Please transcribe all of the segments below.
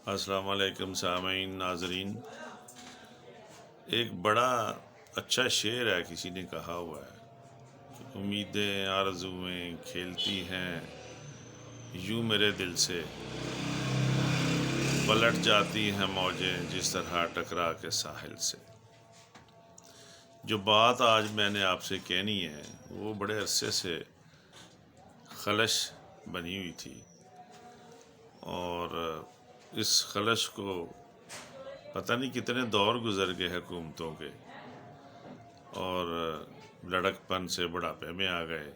السلام علیکم سامعین ناظرین۔ ایک بڑا اچھا شعر ہے، کسی نے کہا ہوا ہے، امیدیں آرزویں کھیلتی ہیں یوں میرے دل سے، پلٹ جاتی ہیں موجیں جس طرح ٹکرا کے ساحل سے۔ جو بات آج میں نے آپ سے کہنی ہے وہ بڑے عرصے سے خلش بنی ہوئی تھی، اور اس خلش کو پتہ نہیں کتنے دور گزر گئے حکومتوں کے، اور لڑک پن سے بڑھاپے میں آ گئے،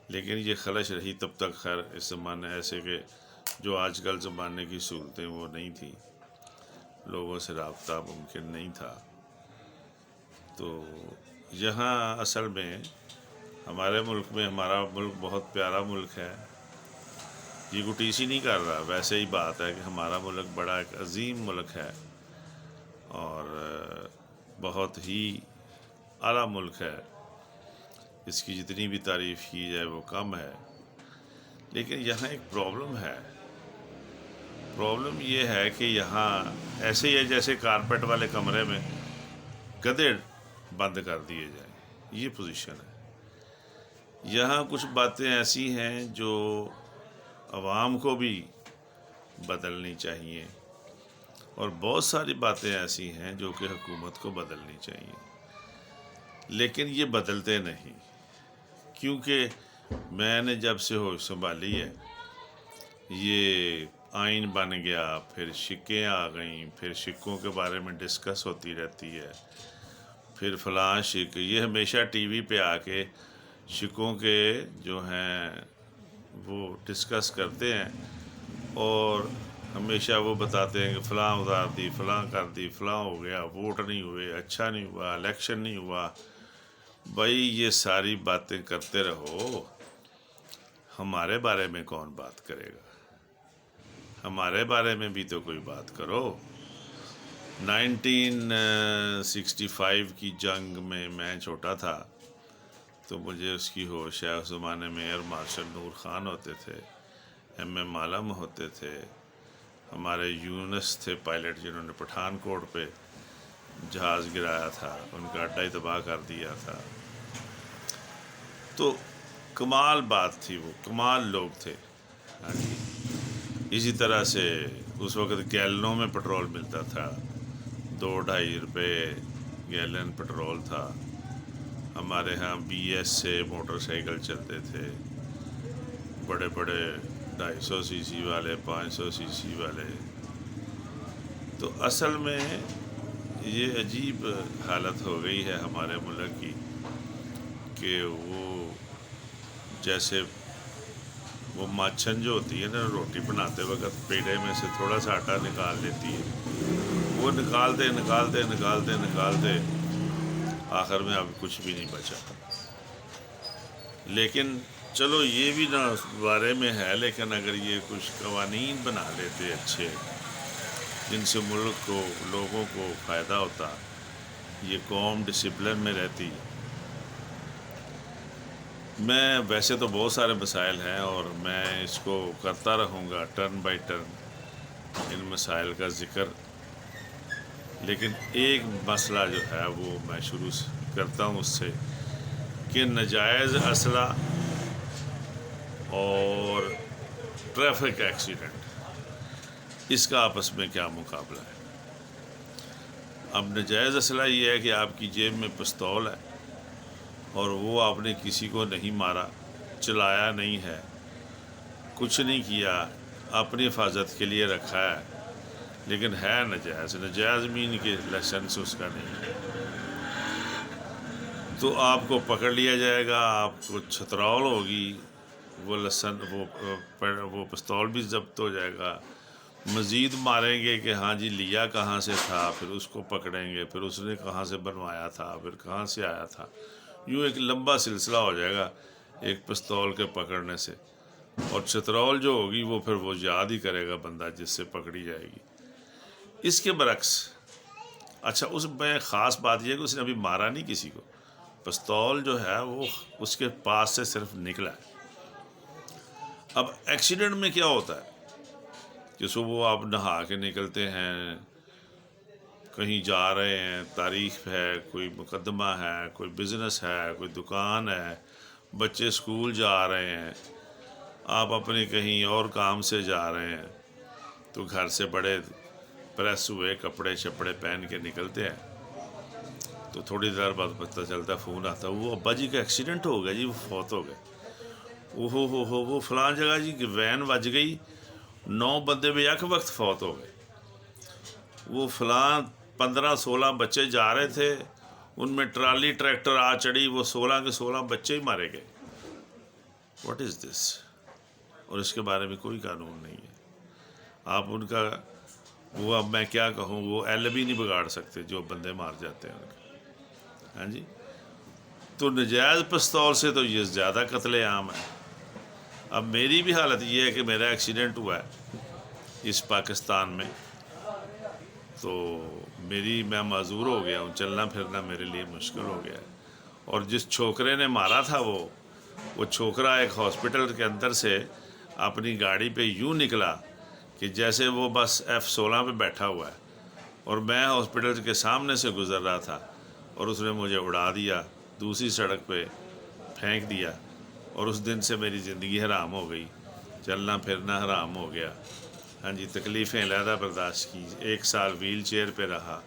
لیکن یہ خلش رہی تب تک۔ خیر اس زمانے ایسے کہ جو آج کل زمانے کی صورتیں وہ نہیں تھیں، لوگوں سے رابطہ ممکن نہیں تھا۔ تو یہاں اصل میں ہمارے ملک میں، ہمارا ملک بہت پیارا ملک ہے، یہ کو ٹی سی نہیں کر رہا، ویسے ہی بات ہے کہ ہمارا ملک بڑا ایک عظیم ملک ہے اور بہت ہی اعلیٰ ملک ہے، اس کی جتنی بھی تعریف کی جائے وہ کم ہے۔ لیکن یہاں ایک پرابلم ہے، پرابلم یہ ہے کہ یہاں ایسے ہی ہے جیسے کارپیٹ والے کمرے میں گدے بند کر دیے جائیں، یہ پوزیشن ہے۔ یہاں کچھ باتیں ایسی ہیں جو عوام کو بھی بدلنی چاہیے، اور بہت ساری باتیں ایسی ہیں جو کہ حکومت کو بدلنی چاہیے، لیکن یہ بدلتے نہیں۔ کیونکہ میں نے جب سے ہوش سنبھالی ہے، یہ آئین بن گیا، پھر شکیں آ گئیں، پھر شکوں کے بارے میں ڈسکس ہوتی رہتی ہے، پھر فلاں شک، یہ ہمیشہ ٹی وی پہ آ کے شکوں کے جو ہیں وہ ڈسکس کرتے ہیں، اور ہمیشہ وہ بتاتے ہیں کہ فلاں اتار دی، فلاں کر دی، فلاں ہو گیا، ووٹ نہیں ہوئے، اچھا نہیں ہوا، الیکشن نہیں ہوا۔ بھائی یہ ساری باتیں کرتے رہو، ہمارے بارے میں کون بات کرے گا؟ ہمارے بارے میں بھی تو کوئی بات کرو۔ 1965 کی جنگ میں میں چھوٹا تھا تو مجھے اس کی ہوش ہے۔ اس زمانے میں ایئر مارشل نور خان ہوتے تھے، ایم عالم ہوتے تھے، ہمارے یونس تھے پائلٹ جنہوں نے پٹھان کوٹ پہ جہاز گرایا تھا، ان کا اڈا ہی تباہ کر دیا تھا۔ تو کمال بات تھی، وہ کمال لوگ تھے۔ ہاں جی، اسی طرح سے اس وقت گیلنوں میں پٹرول ملتا تھا، 2-2.5 روپے گیلن پٹرول تھا۔ ہمارے ہاں بی ایس سے موٹر سائیکل چلتے تھے، بڑے بڑے 250 سی سی والے، 500 سی سی والے۔ تو اصل میں یہ عجیب حالت ہو گئی ہے ہمارے ملک کی کہ وہ جیسے وہ ماچھن جو ہوتی ہے نا، روٹی بناتے وقت پیڑے میں سے تھوڑا سا آٹا نکال لیتی ہے، وہ نکالتے نکالتے نکالتے نکالتے آخر میں اب کچھ بھی نہیں بچا۔ لیکن چلو یہ بھی نہ اس بارے میں ہے، لیکن اگر یہ کچھ قوانین بنا لیتے اچھے، جن سے ملک کو، لوگوں کو فائدہ ہوتا، یہ قوم ڈسپلن میں رہتی۔ میں ویسے تو بہت سارے مسائل ہیں اور میں اس کو کرتا رہوں گا ٹرن بائی ٹرن ان مسائل کا ذکر، لیکن ایک مسئلہ جو ہے وہ میں شروع کرتا ہوں اس سے کہ ناجائز اسلحہ اور ٹریفک ایکسیڈنٹ، اس کا آپس میں کیا مقابلہ ہے؟ اب ناجائز اسلحہ یہ ہے کہ آپ کی جیب میں پستول ہے اور وہ آپ نے کسی کو نہیں مارا، چلایا نہیں ہے، کچھ نہیں کیا، اپنی حفاظت کے لیے رکھا ہے، لیکن ہے ناجائز۔ ناجائز مین کہ لائسنس اس کا نہیں ہے، تو آپ کو پکڑ لیا جائے گا، آپ کو چھترال ہوگی، وہ پستول بھی ضبط ہو جائے گا۔ مزید ماریں گے کہ ہاں جی لیا کہاں سے تھا، پھر اس کو پکڑیں گے، پھر اس نے کہاں سے بنوایا تھا، پھر کہاں سے آیا تھا، یوں ایک لمبا سلسلہ ہو جائے گا ایک پستول کے پکڑنے سے۔ اور چھترول جو ہوگی وہ پھر وہ یاد ہی کرے گا بندہ جس سے پکڑی جائے گی۔ اس کے برعکس، اچھا اس میں خاص بات یہ ہے کہ اس نے ابھی مارا نہیں کسی کو، پستول جو ہے وہ اس کے پاس سے صرف نکلا ہے۔ اب ایکسیڈنٹ میں کیا ہوتا ہے کہ کہ صبح آپ نہا کے نکلتے ہیں، کہیں جا رہے ہیں، تاریخ ہے، کوئی مقدمہ ہے، کوئی بزنس ہے، کوئی دکان ہے، بچے اسکول جا رہے ہیں، آپ اپنے کہیں اور کام سے جا رہے ہیں، تو گھر سے بڑے پریس ہوئے کپڑے شپڑے پہن کے نکلتے ہیں، تو تھوڑی دیر بعد پتہ چلتا فون آتا وہ ابا جی کا ایکسیڈنٹ ہو گیا جی، وہ فوت ہو گئے، ہو وہ فلاں جگہ جی کہ وین وج گئی، 9 بندے بھی یک وقت فوت ہو گئے، وہ فلاں 15-16 بچے جا رہے تھے، ان میں ٹرالی ٹریکٹر آ چڑھی، وہ 16 کے 16 بچے ہی مارے گئے۔ واٹ از دس؟ اور اس کے بارے میں کوئی قانون نہیں ہے۔ آپ ان کا وہ اب میں کیا کہوں، وہ ایل بھی نہیں بگاڑ سکتے جو بندے مار جاتے ہیں ان کے، ہاں جی۔ تو نجائز پستول سے تو یہ زیادہ قتل عام ہے۔ اب میری بھی حالت یہ ہے کہ میرا ایکسیڈنٹ ہوا ہے اس پاکستان میں، تو میں معذور ہو گیا ہوں، چلنا پھرنا میرے لیے مشکل ہو گیا ہے۔ اور جس چھوکرے نے مارا تھا وہ چھوکرا ایک ہاسپٹل کے اندر سے اپنی گاڑی پہ یوں نکلا کہ جیسے وہ بس F16 پہ بیٹھا ہوا ہے، اور میں ہاسپٹل کے سامنے سے گزر رہا تھا، اور اس نے مجھے اڑا دیا، دوسری سڑک پہ پھینک دیا، اور اس دن سے میری زندگی حرام ہو گئی، چلنا پھرنا حرام ہو گیا، ہاں جی۔ تکلیفیں علیحدہ برداشت کی، 1 سال ویل چیئر پہ رہا،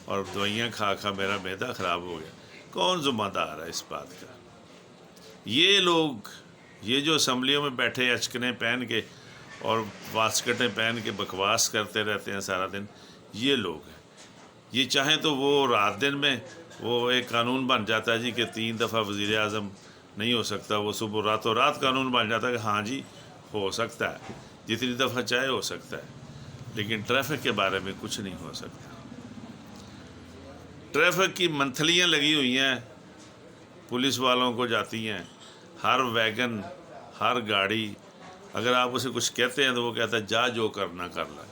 اور دوائیاں کھا کھا میرا معدہ خراب ہو گیا۔ کون ذمہ دار ہے اس بات کا؟ یہ لوگ، یہ جو اسمبلیوں میں بیٹھے اچکنے پہن کے اور واسکٹیں پہن کے بکواس کرتے رہتے ہیں سارا دن، یہ لوگ ہیں۔ یہ چاہیں تو وہ رات دن میں وہ ایک قانون بن جاتا ہے جی کہ 3 دفعہ وزیر اعظم نہیں ہو سکتا، وہ صبح راتوں رات قانون بن جاتا ہے کہ ہاں جی ہو سکتا ہے، جتنی دفعہ چاہے ہو سکتا ہے، لیکن ٹریفک کے بارے میں کچھ نہیں ہو سکتا۔ ٹریفک کی منتھلیاں لگی ہوئی ہیں، پولیس والوں کو جاتی ہیں، ہر ویگن، ہر گاڑی، اگر آپ اسے کچھ کہتے ہیں تو وہ کہتا ہے جا جو کرنا کر لا۔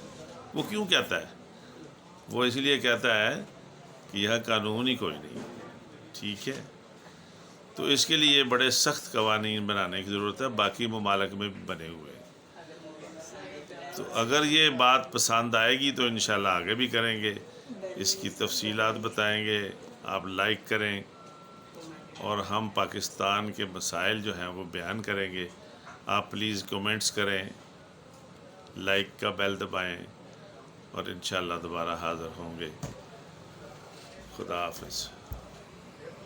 وہ کیوں کہتا ہے؟ وہ اس لیے کہتا ہے کہ یہاں قانون ہی کوئی نہیں، ٹھیک ہے؟ تو اس کے لیے بڑے سخت قوانین بنانے کی ضرورت ہے، باقی ممالک میں بھی بنے ہوئے ہیں۔ تو اگر یہ بات پسند آئے گی تو انشاءاللہ آگے بھی کریں گے، اس کی تفصیلات بتائیں گے، آپ لائک کریں، اور ہم پاکستان کے مسائل جو ہیں وہ بیان کریں گے۔ آپ پلیز کومنٹس کریں، لائک کا بیل دبائیں، اور انشاءاللہ دوبارہ حاضر ہوں گے۔ خدا حافظ۔